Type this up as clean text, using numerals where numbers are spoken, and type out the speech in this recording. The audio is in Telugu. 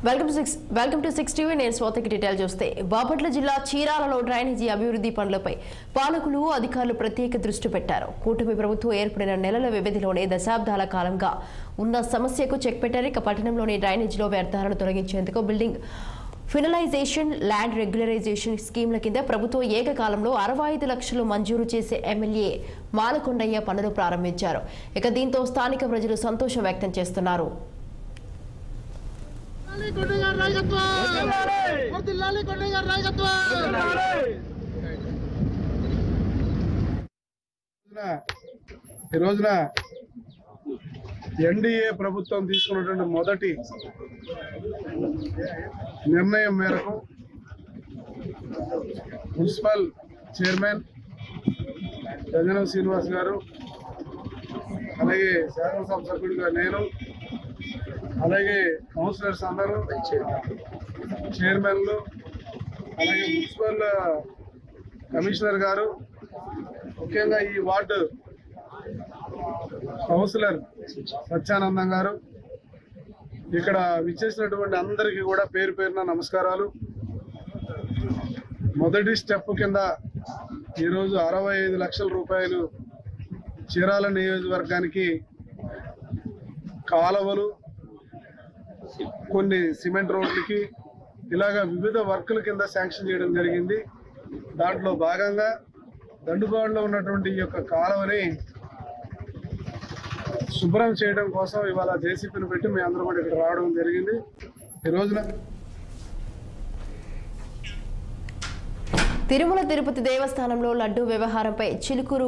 Welcome to 6 TV. నేను స్వాతికి డీటెయిల్ చూస్తే బాపట్ల జిల్లా చీరాలలో డ్రైనేజీ అభివృద్ధి పనులపై పాలకులు అధికారులు ప్రత్యేక దృష్టి పెట్టారు. కూటమి ప్రభుత్వం ఏర్పడిన నెలల వ్యవధిలోనే దశాబ్దాల కాలంగా ఉన్న సమస్యకు చెక్ పెట్టారు. ఇక పట్టణంలోని డ్రైనేజీలో వ్యర్థాలను తొలగించేందుకు బిల్డింగ్ ఫినలైజేషన్, ల్యాండ్ రెగ్యులరైజేషన్ స్కీమ్ల కింద ప్రభుత్వం ఏకకాలంలో 65 లక్షలు మంజూరు చేసే ఎమ్మెల్యే మాలకొండయ్య పనులు ప్రారంభించారు. ఇక దీంతో స్థానిక ప్రజలు సంతోషం వ్యక్తం చేస్తున్నారు. ఈ రోజున ఎన్డీఏ ప్రభుత్వం తీసుకున్నటువంటి మొదటి నిర్ణయం మేరకు మున్సిపల్ చైర్మన్ గంజనం శ్రీనివాస్ గారు, అలాగే శాసనసభ సభ్యుడిగా నేను, అలాగే కౌన్సిలర్స్ అందరూ, చైర్మన్లు, అలాగే మున్సిపల్ కమిషనర్ గారు, ముఖ్యంగా ఈ వార్డు కౌన్సిలర్ సత్యానందం గారు, ఇక్కడ విచ్చేసినటువంటి అందరికీ కూడా పేరు పేరున నమస్కారాలు. మొదటి స్టెప్ కింద ఈరోజు 65 లక్షల రూపాయలు చీరాల నియోజకవర్గానికి కాలువలు, కొన్ని సిమెంట్ రోడ్లకి ఇలాగా వివిధ వర్కుల కింద శాంక్షన్ చేయడం జరిగింది. దాంట్లో భాగంగా దండుబాటులో ఉన్నటువంటి ఈ యొక్క కాలువని శుభ్రం చేయడం కోసం ఇవాళ జేసీపీని పెట్టి మేము అందరం కూడా ఇక్కడ రావడం జరిగింది. ఈ రోజున తిరుమల తిరుపతి దేవస్థానంలో లడ్డూ వ్యవహారంపై చిలుకూరు